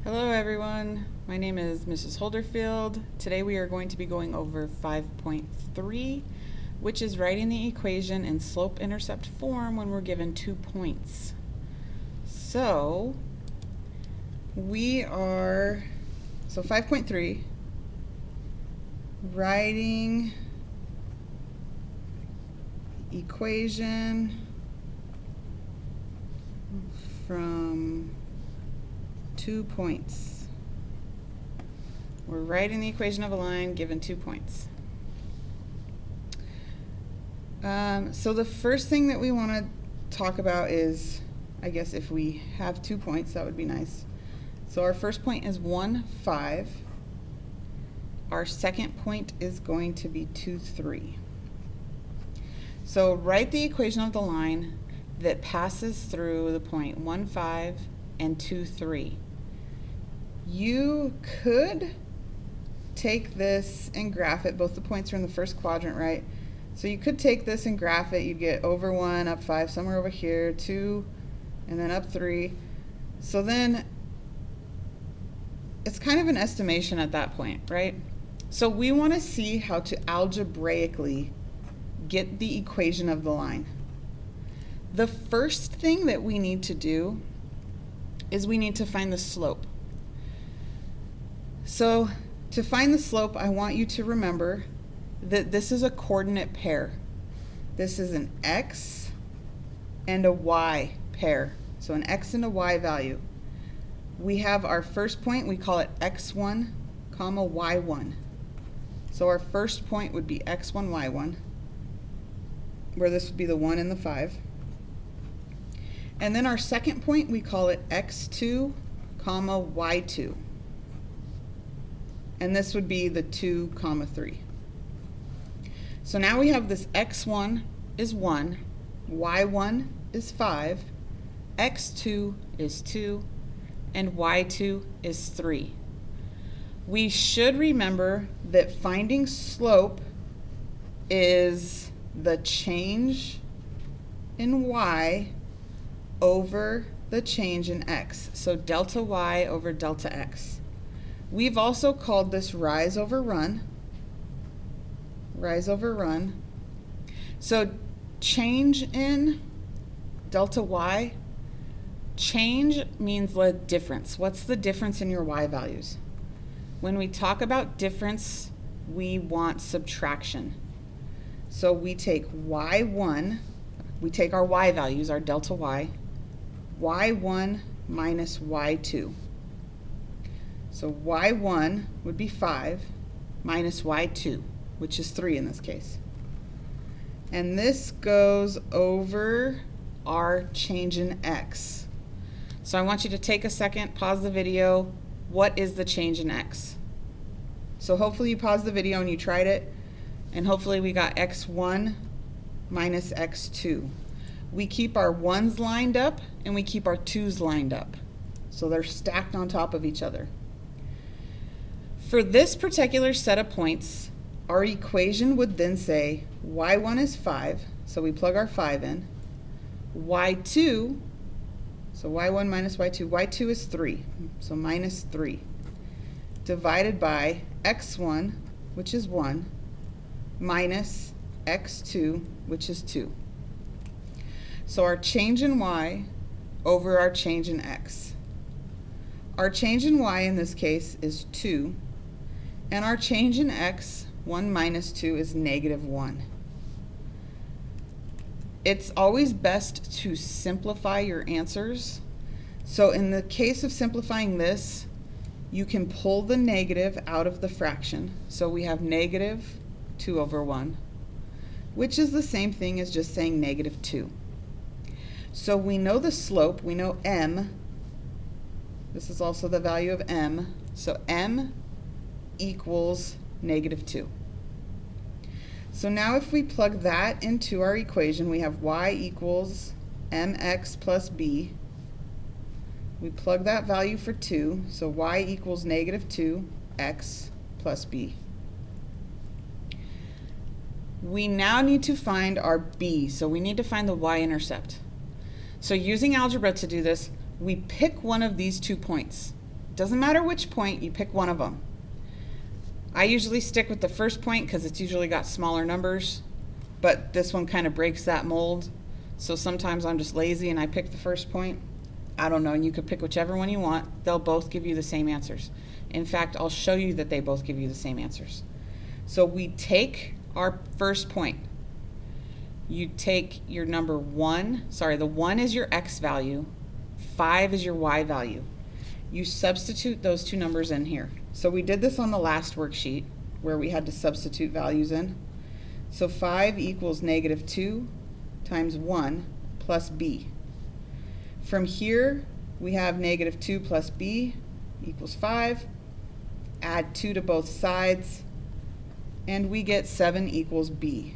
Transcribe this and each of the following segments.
Hello everyone, my name is Mrs. Holderfield. Today we are going to be going over 5.3, which is writing the equation in slope-intercept form when we're given 2 points. So 5.3, writing equation from 2 points. We're writing the equation of a line given 2 points. So the first thing that we want to talk about is, I guess if we have 2 points, that would be nice. So our first point is 1, 5. Our second point is going to be 2, 3. So write the equation of the line that passes through the point 1, 5 and 2, 3. You could take this and graph it. Both the points are in the first quadrant, right? So you could take this and graph it. You'd get over 1, up 5, somewhere over here, 2, and then up 3. So then it's kind of an estimation at that point, right? So we want to see how to algebraically get the equation of the line. The first thing that we need to do is we need to find the slope. So to find the slope, I want you to remember that this is a coordinate pair. This is an x and a y pair. So an x and a y value. We have our first point, we call it x1, comma y1. So our first point would be x1, y1, where this would be the 1 and the 5. And then our second point, we call it x2, comma y2. And this would be the 2, comma 3. So now we have this x1 is 1, y1 is 5, x2 is 2, and y2 is 3. We should remember that finding slope is the change in y over the change in x. So delta y over delta x. We've also called this rise over run. Rise over run. So change in delta y. Change means the difference. What's the difference in your y values? When we talk about difference, we want subtraction. So we take y1, we take our y values, our delta y, y1 minus y2. So y1 would be 5 minus y2, which is 3 in this case. And this goes over our change in x. So I want you to take a second, pause the video. What is the change in x? So hopefully you paused the video and you tried it, and hopefully we got x1 minus x2. We keep our 1's lined up and we keep our 2's lined up. So they're stacked on top of each other. For this particular set of points, our equation would then say y1 is 5, so we plug our 5 in. y2, so y1 minus y2, y2 is 3, so minus 3, divided by x1, which is 1, minus x2, which is 2. So our change in y over our change in x. Our change in y in this case is 2, and our change in x, 1 minus 2, is negative 1. It's always best to simplify your answers. So in the case of simplifying this, you can pull the negative out of the fraction. So we have negative 2 over 1, which is the same thing as just saying negative 2. So we know the slope, we know m. This is also the value of m. So m equals negative 2. So now if we plug that into our equation, we have y equals mx plus b. We plug that value for 2, so y equals negative 2x plus b. We now need to find our b, so we need to find the y-intercept. So using algebra to do this, we pick one of these 2 points. Doesn't matter which point, you pick one of them. I usually stick with the first point because it's usually got smaller numbers, but this one kind of breaks that mold. So sometimes I'm just lazy and I pick the first point. I don't know, and you could pick whichever one you want. They'll both give you the same answers. In fact, I'll show you that they both give you the same answers. So we take our first point. You take your number 1, the 1 is your x value, 5 is your y value. You substitute those two numbers in here. So we did this on the last worksheet where we had to substitute values in. So 5 equals -2 times 1 plus b. From here, we have -2 plus b equals 5. Add 2 to both sides, and we get 7 equals b.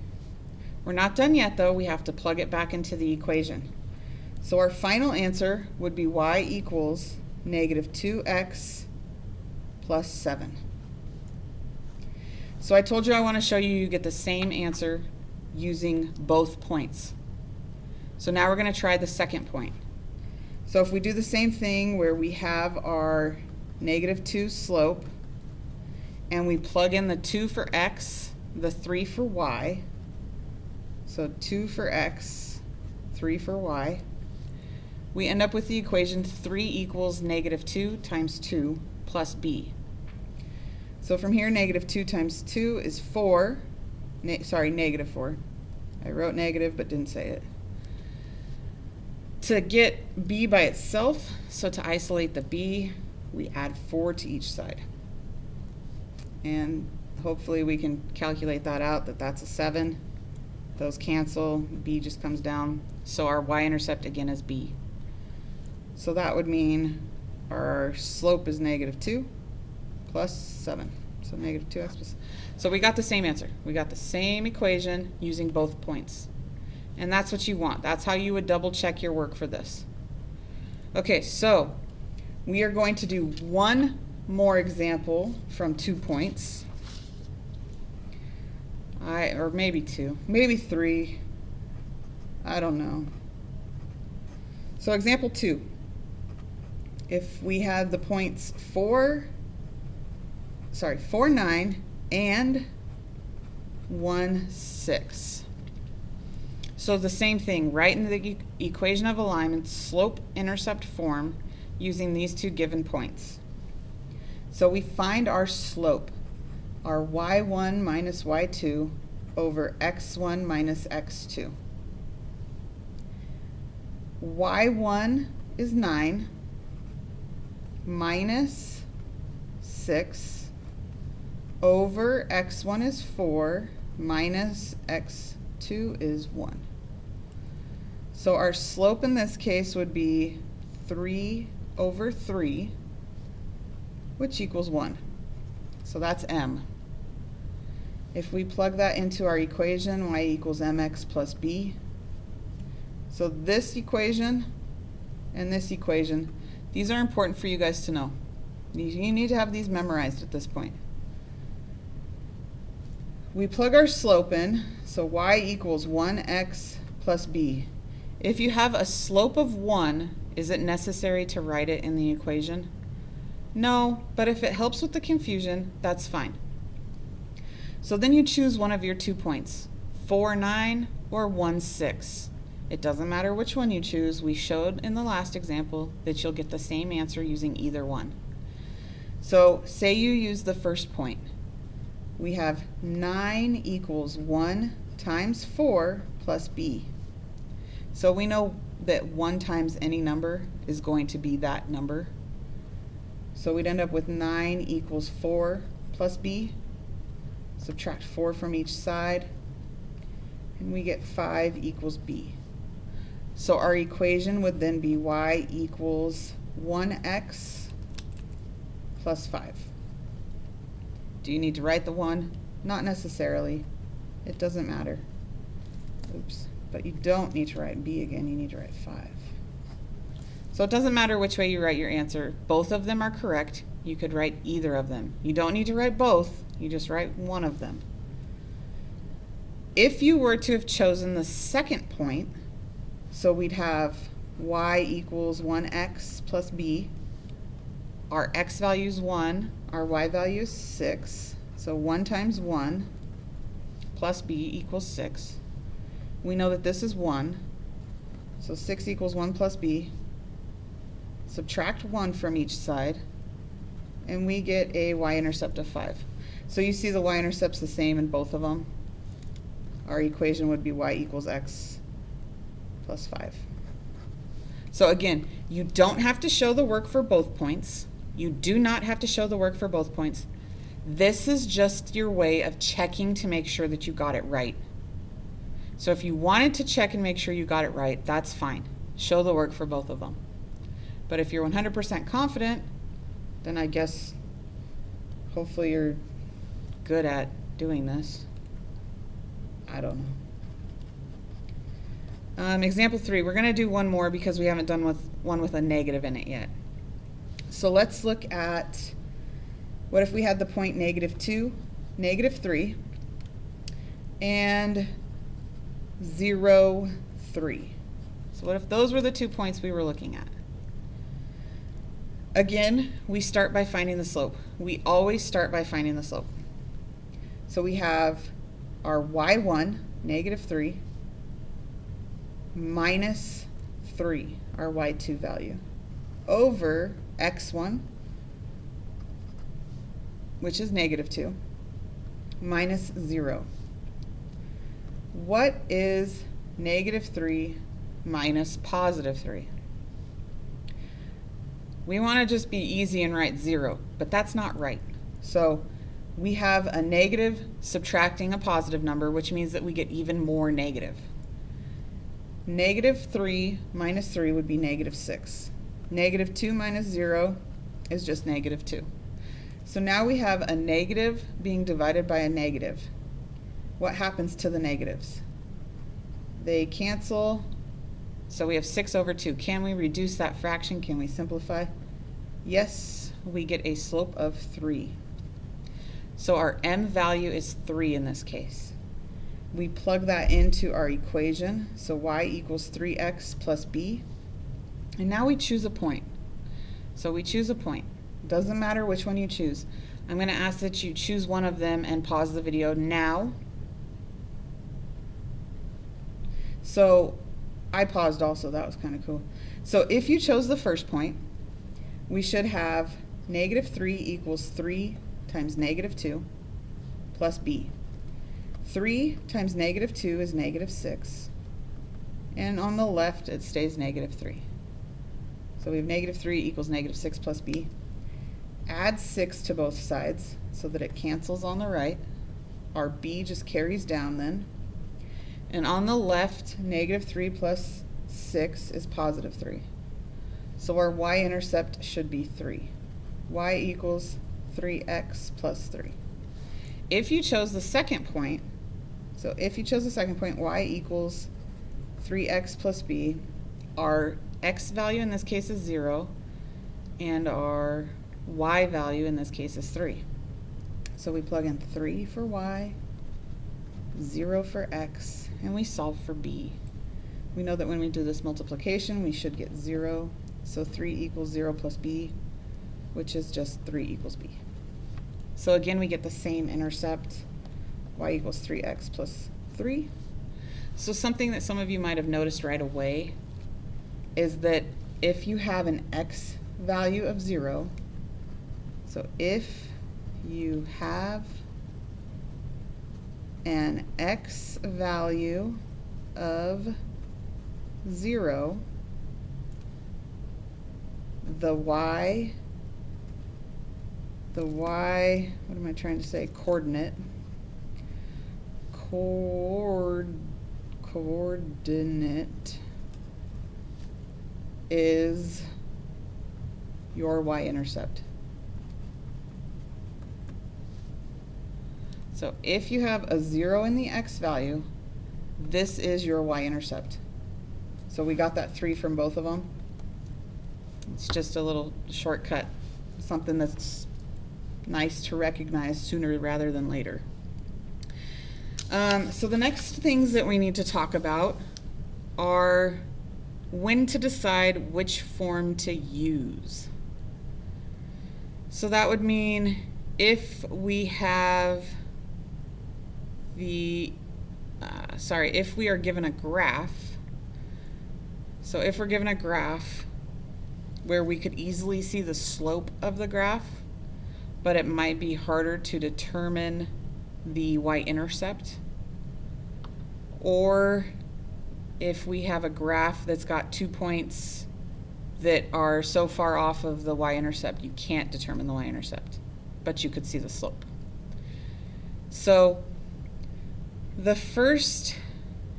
We're not done yet, though. We have to plug it back into the equation. So our final answer would be y equals -2x plus 7. So I told you I want to show you get the same answer using both points. So now we're going to try the second point. So if we do the same thing where we have our -2 slope, and we plug in the 2 for x, the 3 for y, so 2 for x, 3 for y, we end up with the equation 3 equals -2 times 2 plus b. So from here, -2 times 2 is 4, -4. I wrote negative but didn't say it. To get b by itself, so to isolate the b, we add 4 to each side. And hopefully we can calculate that out, that's a 7. Those cancel, b just comes down. So our y-intercept again is b. So that would mean our slope is -2 plus 7. So -2x plus. So we got the same answer. We got the same equation using both points. And that's what you want. That's how you would double check your work for this. Okay, so we are going to do one more example from 2 points. Or maybe 2, maybe 3. I don't know. So example 2. If we had the points 4, 9 and 1, 6. So the same thing, right in the equation of alignment, slope-intercept form, using these two given points. So we find our slope, our y1 minus y2 over x1 minus x2. y1 is 9 minus 6 over x1 is 4 minus x2 is 1. So our slope in this case would be 3 over 3, which equals 1. So that's m. If we plug that into our equation, y equals mx plus b. So this equation and this equation, these are important for you guys to know. You need to have these memorized at this point. We plug our slope in, so y equals 1x plus b. If you have a slope of 1, is it necessary to write it in the equation? No, but if it helps with the confusion, that's fine. So then you choose one of your 2 points, 4, 9 or 1, 6. It doesn't matter which one you choose. We showed in the last example that you'll get the same answer using either one. So say you use the first point. We have 9 equals 1 times 4 plus b. So we know that 1 times any number is going to be that number. So we'd end up with 9 equals 4 plus b. Subtract 4 from each side, and we get 5 equals b. So our equation would then be y equals 1x plus 5. Do you need to write the 1? Not necessarily. It doesn't matter. Oops. But you don't need to write b again. You need to write 5. So it doesn't matter which way you write your answer. Both of them are correct. You could write either of them. You don't need to write both. You just write one of them. If you were to have chosen the second point, so we'd have y equals 1x plus b. our x value is 1, our y value is 6. So 1 times 1 plus b equals 6. We know that this is 1. So 6 equals 1 plus b. Subtract 1 from each side, and we get a y-intercept of 5. So you see the y-intercept's the same in both of them. Our equation would be y equals x plus 5. So again, you don't have to show the work for both points. You do not have to show the work for both points. This is just your way of checking to make sure that you got it right. So if you wanted to check and make sure you got it right, that's fine. Show the work for both of them. But if you're 100% confident, then I guess hopefully you're good at doing this. I don't know. Example 3, we're going to do one more because we haven't done one with a negative in it yet. So let's look at, what if we had the point -2, -3, and 0, 3. So what if those were the 2 points we were looking at? Again, we start by finding the slope. We always start by finding the slope. So we have our y1, -3, minus 3, our y2 value, over x1, which is -2, minus 0. What is -3 minus +3? We want to just be easy and write 0, but that's not right. So we have a negative subtracting a positive number, which means that we get even more negative. -3 minus 3 would be -6. -2 minus 0 is just -2. So now we have a negative being divided by a negative. What happens to the negatives? They cancel. So we have 6 over 2. Can we reduce that fraction? Can we simplify? Yes, we get a slope of 3. So our m value is 3 in this case. We plug that into our equation. So y equals 3x plus b. And now we choose a point. So we choose a point. Doesn't matter which one you choose. I'm going to ask that you choose one of them and pause the video now. So I paused also, that was kind of cool. So if you chose the first point, we should have -3 equals 3 times -2 plus b. 3 times -2 is -6. And on the left, it stays -3. So we have -3 equals -6 plus b. Add 6 to both sides so that it cancels on the right. Our b just carries down then. And on the left, -3 plus 6 is +3. So our y-intercept should be 3. Y equals 3x plus 3. If you chose the second point, so if you chose the second point, y equals 3x plus b, our x value in this case is 0, and our y value in this case is 3. So we plug in 3 for y, 0 for x, and we solve for b. We know that when we do this multiplication, we should get 0. So 3 equals 0 plus b, which is just 3 equals b. So again, we get the same intercept, y equals 3x plus 3. So something that some of you might have noticed right away is that if you have an x value of 0, so if you have an x value of 0, the y, what am I trying to say, coordinate is your y-intercept. So if you have a 0 in the x value, this is your y-intercept. So we got that 3 from both of them. It's just a little shortcut, something that's nice to recognize sooner rather than later. So the next things that we need to talk about are when to decide which form to use. So that would mean if we have if we are given a graph, so if we're given a graph where we could easily see the slope of the graph, but it might be harder to determine the y-intercept, or if we have a graph that's got 2 points that are so far off of the y-intercept you can't determine the y-intercept, but you could see the slope. So the first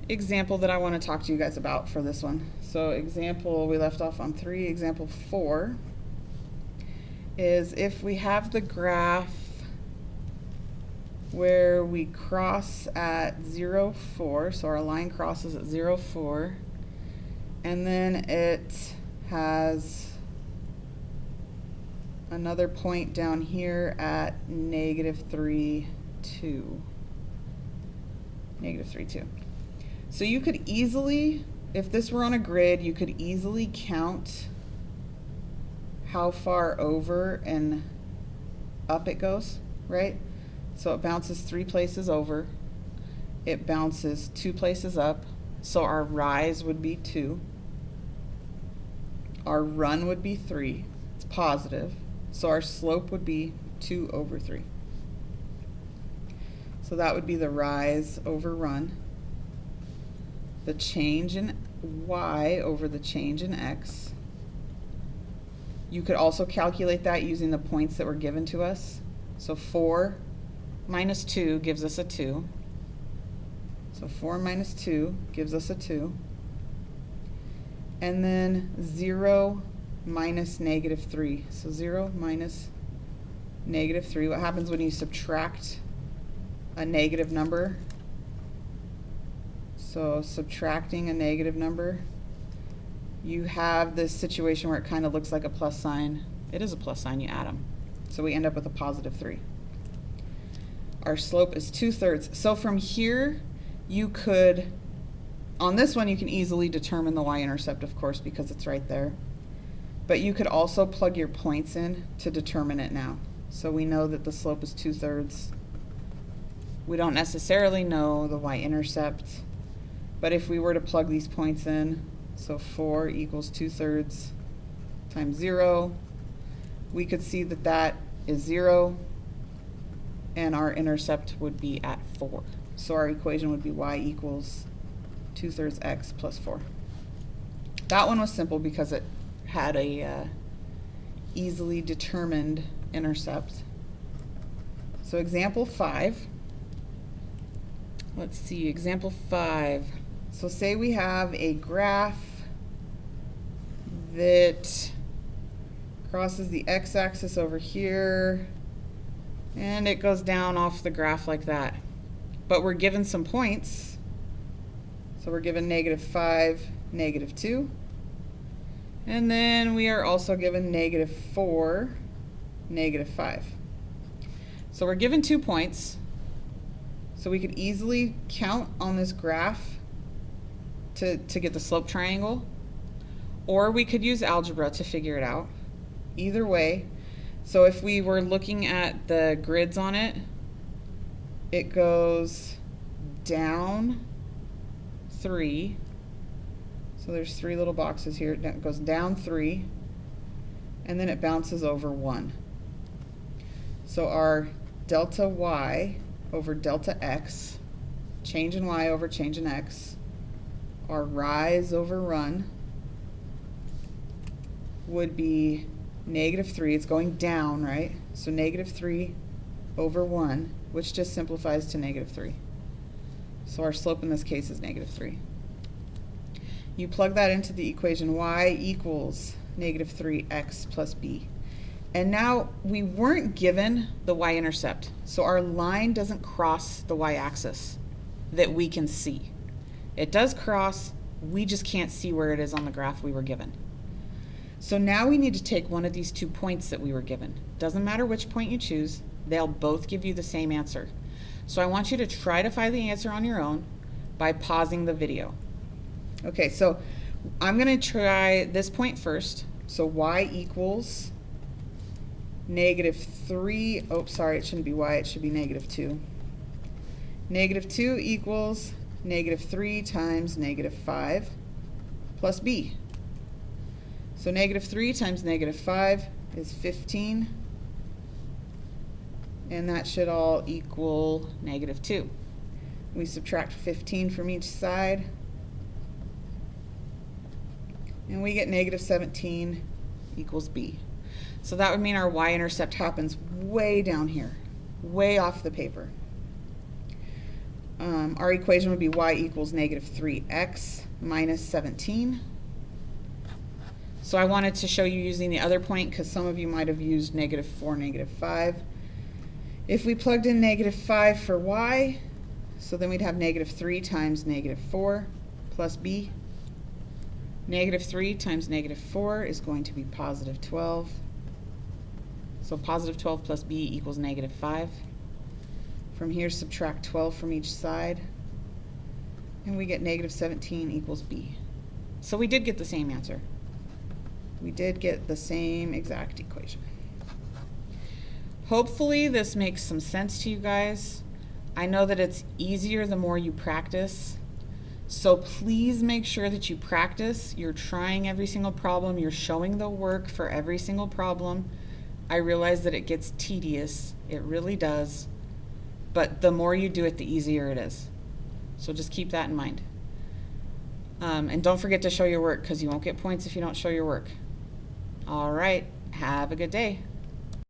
example that I want to talk to you guys about for this one, so example, we left off on 3, example 4, is if we have the graph where we cross at 0, 4, so our line crosses at 0, 4, and then it has another point down here at -3, 2. -3, 2. So you could easily, if this were on a grid, you could easily count how far over and up it goes, right? So it bounces 3 places over, it bounces 2 places up, so our rise would be 2, our run would be 3, it's positive, so our slope would be 2 over 3. So that would be the rise over run, the change in y over the change in x. You could also calculate that using the points that were given to us. So 4 minus 2 gives us a 2. So 4 minus 2 gives us a 2. And then 0 minus -3. So 0 minus -3. What happens when you subtract a negative number? So subtracting a negative number, you have this situation where it kind of looks like a plus sign. It is a plus sign, you add them. So we end up with a +3. Our slope is 2/3. So from here, you could, on this one, you can easily determine the y-intercept, of course, because it's right there. But you could also plug your points in to determine it now. So we know that the slope is 2/3. We don't necessarily know the y-intercept, but if we were to plug these points in, so 4 equals 2/3 times 0, we could see that that is 0, and our intercept would be at 4. So our equation would be y equals 2/3 x plus 4. That one was simple because it had a easily determined intercept. So example 5. Let's see, example 5. So say we have a graph that crosses the x-axis over here, and it goes down off the graph like that. But we're given some points. So we're given -5, -2. And then we are also given -4, -5. So we're given 2 points. So we could easily count on this graph to get the slope triangle, or we could use algebra to figure it out. Either way, so if we were looking at the grids on it, it goes down 3. So there's 3 little boxes here. It goes down 3, and then it bounces over 1. So our delta y over delta x, change in y over change in x, our rise over run would be -3. It's going down, right? So -3 over 1, which just simplifies to -3. So our slope in this case is -3. You plug that into the equation y equals -3x plus b. And now we weren't given the y-intercept, so our line doesn't cross the y-axis that we can see. It does cross, we just can't see where it is on the graph we were given. So now we need to take one of these 2 points that we were given. Doesn't matter which point you choose, they'll both give you the same answer. So I want you to try to find the answer on your own by pausing the video. Okay, so I'm going to try this point first. So y equals negative 3, oh, sorry, it shouldn't be y, it should be negative 2. Negative 2 equals negative 3 times negative 5 plus b. So negative 3 times negative 5 is 15. And that should all equal negative 2. We subtract 15 from each side. And we get negative 17 equals b. So that would mean our y-intercept happens way down here, way off the paper. Our equation would be y equals negative 3x minus 17. So I wanted to show you using the other point because some of you might have used negative 4, negative 5. If we plugged in negative 5 for y, so then we'd have negative 3 times negative 4 plus b. Negative 3 times negative 4 is going to be positive 12. So positive 12 plus b equals negative 5. From here, subtract 12 from each side, and we get negative 17 equals b. So we did get the same answer. We did get the same exact equation. Hopefully this makes some sense to you guys. I know that it's easier the more you practice. So please make sure that you practice. You're trying every single problem. You're showing the work for every single problem. I realize that it gets tedious. It really does. But the more you do it, the easier it is. So just keep that in mind. And don't forget to show your work because you won't get points if you don't show your work. All right. Have a good day.